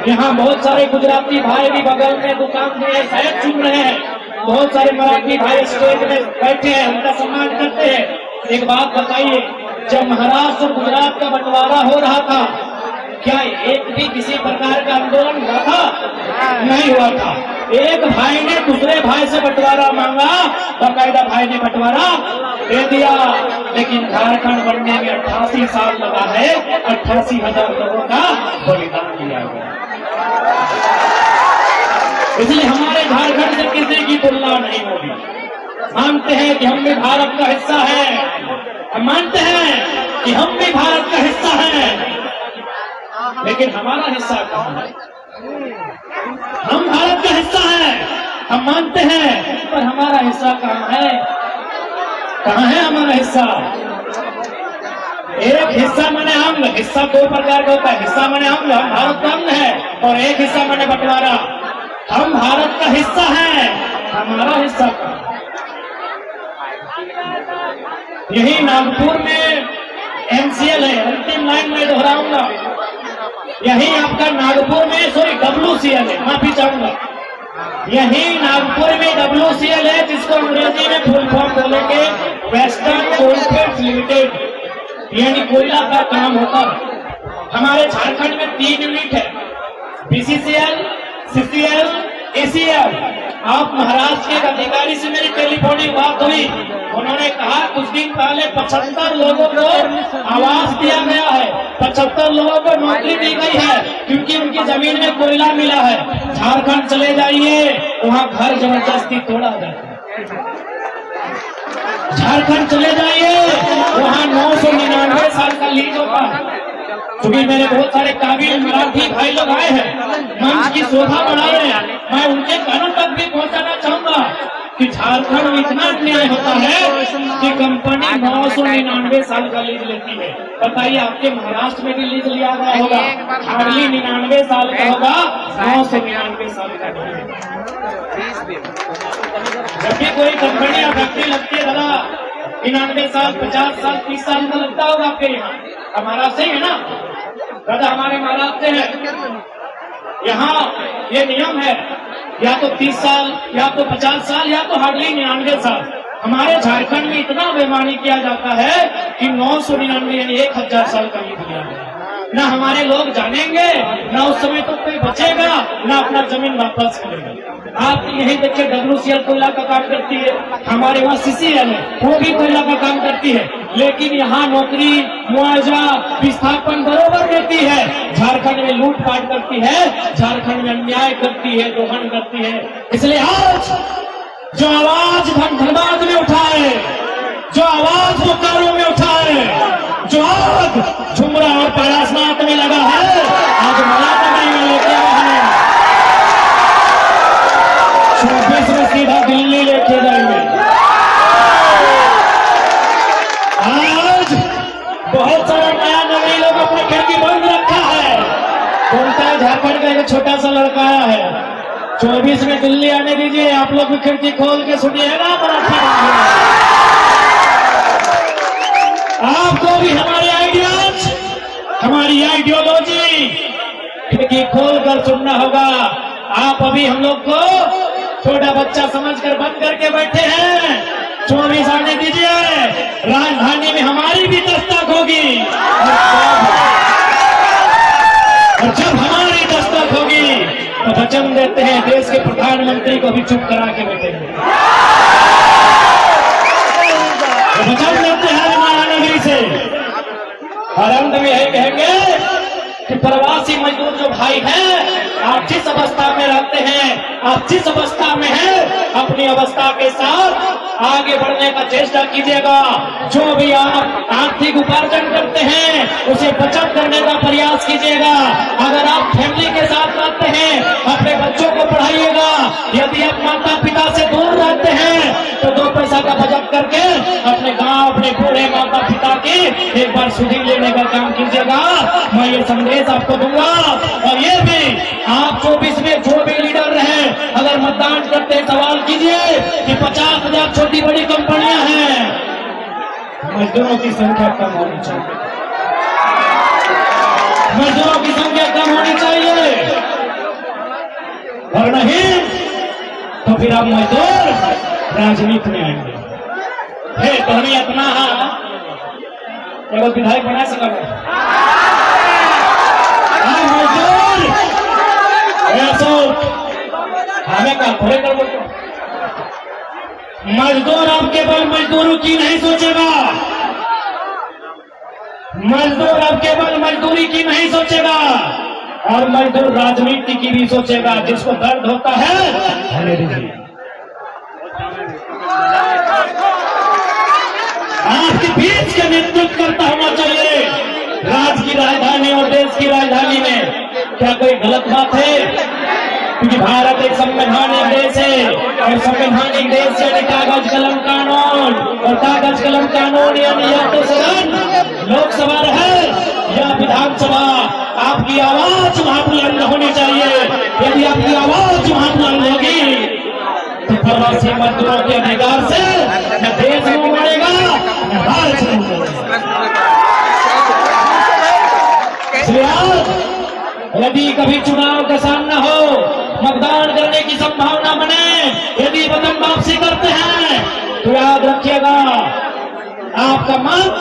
यहाँ बहुत सारे गुजराती भाई भी बगल में दुकान दिए शायद सुन रहे हैं, बहुत सारे मराठी भाई स्टेज में बैठे हैं, उनका सम्मान करते हैं। एक बात बताइए, जब महाराष्ट्र और गुजरात का बंटवारा हो रहा था, क्या एक भी किसी प्रकार का आंदोलन हुआ था? नहीं हुआ था। एक भाई ने दूसरे भाई से बंटवारा मांगा, बाकायदा भाई ने बंटवारा दे दिया, लेकिन झारखंड बनने में 88 साल लगा है, 88,000 लोगों का बलिदान दिया गया। इसलिए हमारे झारखंड से किसी की तुलना नहीं होगी। मानते हैं कि हम भी भारत का हिस्सा है, हम मानते हैं कि हम भी भारत का हिस्सा है, लेकिन हमारा हिस्सा कहाँ है? हम भारत का हिस्सा है, हम मानते हैं, पर हमारा हिस्सा कहाँ है? कहाँ है हमारा हिस्सा? एक हिस्सा माने अंग, हिस्सा दो प्रकार का होता है, हिस्सा माने अंग, हम भारत का अंग है, और एक हिस्सा माने बंटवारा। हम भारत का हिस्सा है, हमारा हिस्सा कहाँ? यही नागपुर में MCL है, अंतिम लाइन में दोहराऊंगा, यही आपका नागपुर में WCL है, माफी चाहूंगा, यही नागपुर में WCL है, जिसको अंग्रेजी में फुल फॉर्म बोलेंगे वेस्टर्न कोलफील्ड्स लिमिटेड, यानी कोयला का काम होता है। हमारे झारखंड में 3 यूनिट है, BCCL, CCL, ACL। आप महाराष्ट्र के एक अधिकारी से मेरी टेलीफोनिक बात हुई, उन्होंने कहा कुछ दिन पहले 75 लोगों को आवास दिया गया है, 75 लोगों को नौकरी दी गई है, क्योंकि उनकी जमीन में कोयला मिला है। झारखंड चले जाइए, वहाँ घर जबरदस्ती तोड़ा जाता है। झारखंड चले जाइए, वहाँ 999 साल का लीज होता है। क्योंकि मेरे बहुत सारे काबिल मराठी भाई लोग आए हैं, मंच की शोभा बढ़ा रहे हैं, मैं उनके कानों तक भी पहुंचाना चाहूंगा कि झारखंड में इतना अन्याय होता है कि कंपनी 999 साल का लीज लेती है। बताइए, आपके महाराष्ट्र में भी लीज लिया गया होगा, हार्डली 99 साल का होगा, 999 साल का नहीं। जब भी कोई कंपनी या फैक्ट्री लगती है दादा, 99 साल, 50 साल, 30 साल का लगता होगा आपके यहाँ। हमारा सही है ना दादा? हमारे महाराष्ट्र है, यहाँ ये नियम है, या तो 30 साल, या तो 50 साल, या तो हार्डली 99 साल। हमारे झारखंड में इतना बेईमानी किया जाता है कि 999 यानी 1000 साल का लीज लिया गया। न हमारे लोग जानेंगे, न उस समय तो कोई बचेगा, न अपना जमीन वापस करेगा। आप यही देखिए, WCL कोयला का काम करती है, हमारे वहाँ CCL है, वो भी कोयला का काम करती है, लेकिन यहाँ नौकरी, मुआवजा, विस्थापन बरोबर देती है। झारखंड में लूटपाट करती है, झारखंड में अन्याय करती है, दोहन करती है। इसलिए आज जो आवाज धनबाद में उठाए, जो आवाज बोकारो में उठाए, जो आग झुमरा और पारसनाथ में लगा है, आज मराठी में लेके आए हैं, 24 में सीधा दिल्ली लेके जाएंगे। आज बहुत सारा नया नवी लोग अपने खिड़की बंद रखा है, बोलता है झारखंड का एक छोटा सा लड़का आया है, 24 में दिल्ली आने दीजिए, आप लोग भी खिड़की खोल के सुनिएगा मराठी में। आपको भी हमारे आइडियाज, हमारी आइडियोलॉजी खिड़की खोल कर सुनना होगा। आप अभी हम लोग को छोटा बच्चा समझकर बंद करके बैठे हैं, 24 आने दीजिए, राजधानी में हमारी भी दस्तक होगी, और जब हमारी दस्तक होगी तो वचन देते हैं देश के प्रधानमंत्री को भी चुप करा के बैठेंगे। तो वचन देते हैं महानगरी से, और अंत में यही कहेंगे कि प्रवासी मजदूर जो भाई हैं, आप जिस अवस्था में रहते हैं, आप जिस अवस्था में हैं, अपनी अवस्था के साथ आगे बढ़ने का चेष्टा कीजिएगा। जो भी आप आर्थिक उपार्जन करते हैं, उसे बचत करने का प्रयास कीजिएगा। अगर आप फैमिली के साथ रहते हैं, अपने बच्चों को पढ़ाइएगा। यदि आप माता पिता से दूर रहते हैं, तो 2 पैसा का बचत करके अपने गांव, अपने बूढ़े माता पिता की एक बार सुधी लेने का काम कीजिएगा। मैं ये संदेश आपको दूंगा। और ये भी आप 24 में जो भी लीडर रहे, अगर मतदान करते सवाल कीजिए कि 50,000 छोटी बड़ी कंपनियां हैं, मजदूरों की संख्या कम होनी चाहिए, मजदूरों की संख्या कम होनी चाहिए। और नहीं तो फिर आप मजदूर राजनीति में आएंगे। तो हमें इतना एगो विधायक बना सका मजदूर हमें का थोड़े कर बोलते। मजदूर आप केवल मजदूरों की नहीं सोचेगा, मजदूर अब केवल मजदूरी की नहीं सोचेगा और मजदूर राजनीति की भी सोचेगा। जिसको दर्द होता है आपके बीच का नेतृत्व करता होना चाहिए। राज्य की राजधानी और देश की राजधानी में क्या कोई गलत बात है? क्योंकि भारत एक संवैधानिक देश है और संवैधानिक देश यानी कागज कलम कानून, और कागज कलम कानून यानी या तो सदन लोकसभा है या विधानसभा। आपकी आवाज वहां बुलंद होनी चाहिए। यदि आपकी आवाज वहां बुलंद होगी तो प्रवासी मजदूरों के अधिकार से न देश में बढ़ेगा न भारत में बढ़ेगा। यदि कभी चुनाव का सामना हो, मतदान करने की संभावना बने, यदि वतन वापसी करते हैं तो याद रखिएगा आपका मत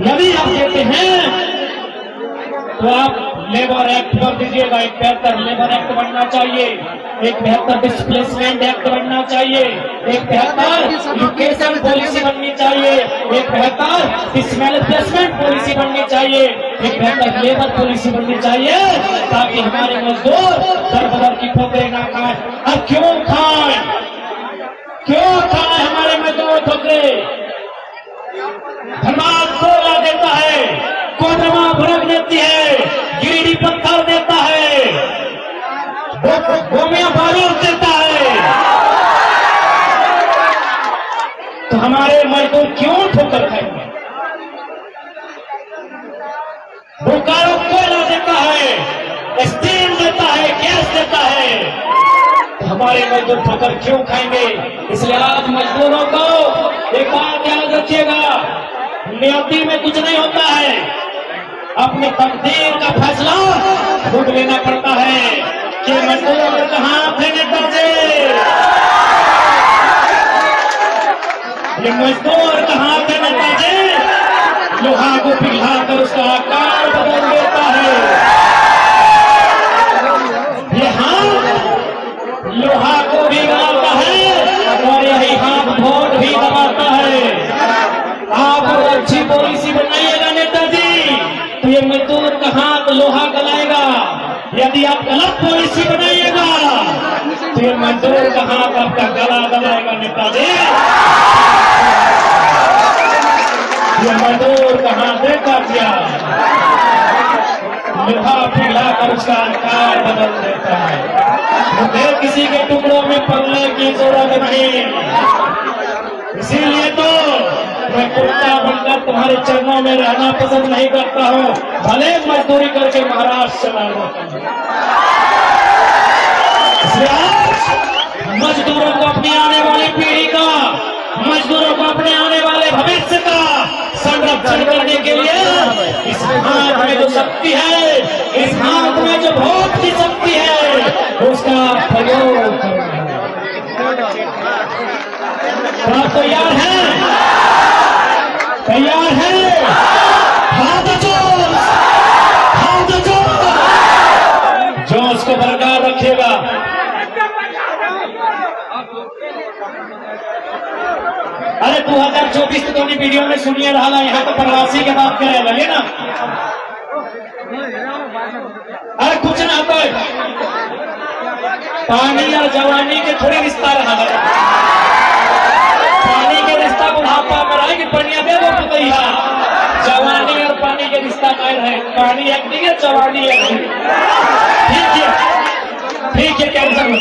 यदि आप देते हैं तो आप लेबर एक्ट कर दीजिएगा। एक 73 लेबर एक्ट बनना चाहिए, एक 73 डिस्प्लेसमेंट एक्ट बनना चाहिए, एक 73 एजुकेशन पॉलिसी बननी चाहिए, एक 73 डिसमेल प्लेसमेंट पॉलिसी बननी चाहिए, एक 73 लेबर पॉलिसी बननी चाहिए ताकि हमारे मजदूर दर बदर की ठोकरें ना खाएं। अब क्यों खाएं हमारे मजदूर ठोकरें? धमाल कोयला देता है, कोदरमा भड़क देती है, गिरिडीह पत्थर देता है, गोमिया बारूद देता है, तो हमारे मजदूर क्यों ठोकर खाएंगे? बोकारो कोयला देता है, स्टील देता है, गैस देता है, तो हमारे मजदूर ठोकर क्यों खाएंगे? इसलिए आज मजदूरों को एक बात याद रखिएगा, नियति में कुछ नहीं होता है, अपने तकदीर का फैसला खुद लेना पड़ता है कि मजदूर कहां थे नेताजी, ये मजदूर कहां थे नेताजी? लोहा को पिघलाकर उसका आकार बदल देता है। ये हाथ लोहा को भी गलाता है और यही हाथ वोट भी दबाता है। आप अच्छी पॉलिसी बनाइएगा नेताजी तो ये मजदूर का हाथ लोहा गलाएगा। यदि आप गलत पॉलिसी बनाइएगा तो ये मजदूर का हाथ आपका गला गलाएगा नेताजी। ये मजदूर का हाथ देखा क्या लोहा पिघलाकर उसका आकार बदल देता है। मुझे किसी के टुकड़ों में पलने की जरूरत नहीं, इसीलिए तो मैं कुत्ता बनकर तुम्हारे चरणों में रहना पसंद नहीं करता हूँ, भले मजदूरी करके महाराष्ट्र चला जाता हूँ। मजदूरों को अपनी आने वाली पीढ़ी का, मजदूरों को अपने आने वाले भविष्य का संरक्षण करने के लिए इस हाथ में जो शक्ति है, इस हाथ में जो वोट की शक्ति है, उसका प्रयोग करना है। आप तैयार हैं? तैयार है? हाथ जोश को बरकरार रखिएगा। अरे 2024 तो वीडियो में सुनिए रहा, यहाँ तो प्रवासी के बात करे लगे ना। अरे कुछ ना तो पानी और जवानी के थोड़े रिश्ता रहा है। पानी के रिश्ता बुढ़ापा में रहा कि पनिया दे दो पुतैया, जवानी और पानी के रिश्ता नहीं रहे। पानी एक नहीं है, जवानी एक नहीं। ठीक है कैंसर हो।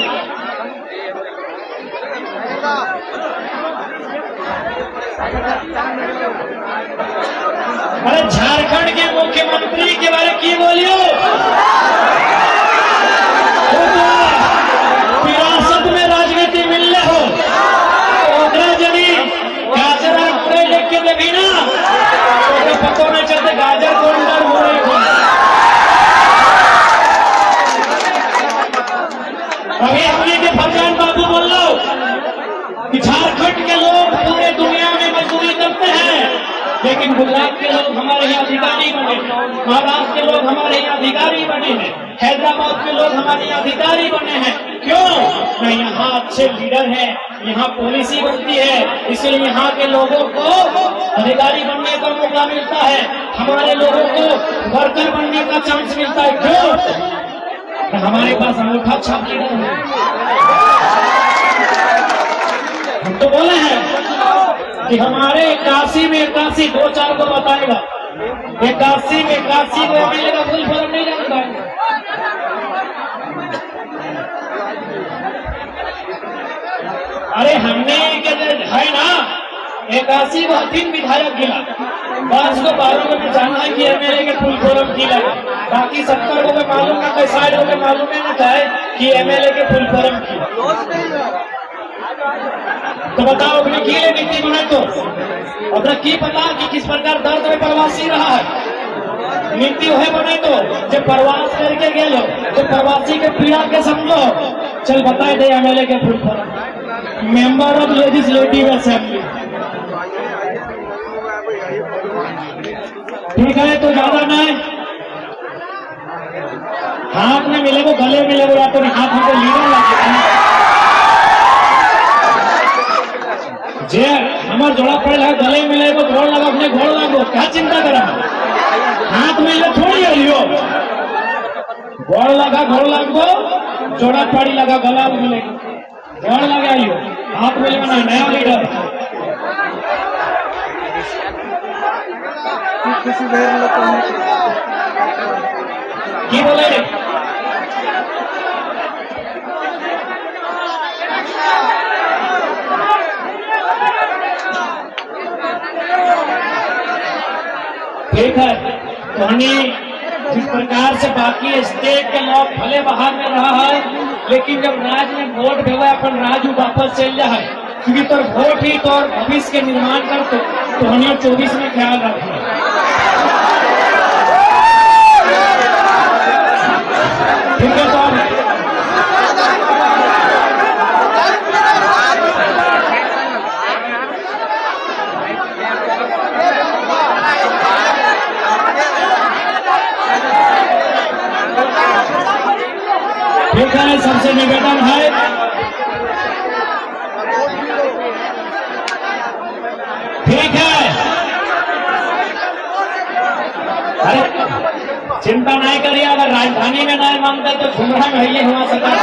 अरे झारखंड के मुख्यमंत्री के बारे की बोलियो, विरासत में राजनीति मिलने हो जनी गाजर पूरे लेके देखी ना तो पतो नहीं चलते गाजर को अंदर हो रहे। लेकिन गुजरात के लोग हमारे यहाँ अधिकारी बने, महाराष्ट्र के लोग हमारे यहाँ अधिकारी बने हैं, हैदराबाद के लोग हमारे यहाँ अधिकारी बने हैं। क्यों? नहीं, यहाँ अच्छे लीडर हैं, यहाँ पॉलिसी बनती है, इसलिए यहाँ के लोगों को अधिकारी बनने का मौका मिलता है, हमारे लोगों को वर्कर बनने का चांस मिलता है। क्यों? हमारे पास अनूठा छाप लीडर है। हम तो बोले हैं कि हमारे 81 में 81 2-4 को बताएगा, 81 में 81 को एमएलए का फुल फॉर्म नहीं जानता है। अरे हमने है ना 81 को 3 विधायक गिला, 5 को 12 में जाना है कि एमएलए के फुल फॉर्म की लगा, बाकी 70 को मालूम ना, 60 को मालूम है ना चाहे कि एमएलए के फुल फॉर्म की। तो बताओ अपने की नीति बने तो अपना की पता कि किस प्रकार दर्द में प्रवासी रहा है। नीति है बने तो जब प्रवास करके गए लो तो प्रवासी के पीड़ा के समझो। चल बताए दे एमएलए के full form, member of legislative assembly. ठीक है, तो ज्यादा नहीं, हाथ में मिले वो गले मिले वो, या तो हाथ में लीडर लगे जे हमार जोड़ा पड़े गले मिले वो घोड़ लगा, अपने घोड़ लगो, क्या चिंता करा, हाथ में ले थोड़ी लियो, घोड़ लगा घोड़ लगो, जोड़ा पड़ी लगा गला मिले, घोड़ लगा लियो, हाथ में लेना नया लीडर। की बोले ठीक है, तो जिस प्रकार से बाकी स्टेट के लोग भले बाहर में रहा है, लेकिन जब राज्य में वोट देवे अपन राज्य वापस चल जाए, क्योंकि तो वोट ही तो भविष्य के निर्माण कर तो हमें 24 में ख्याल रखना। ठीक है, तो ठीक है, सबसे निवेदन है ठीक है, अरे चिंता नहीं करिए, अगर राजधानी में नहीं मानते तो झुमरा में है, वहां सरकार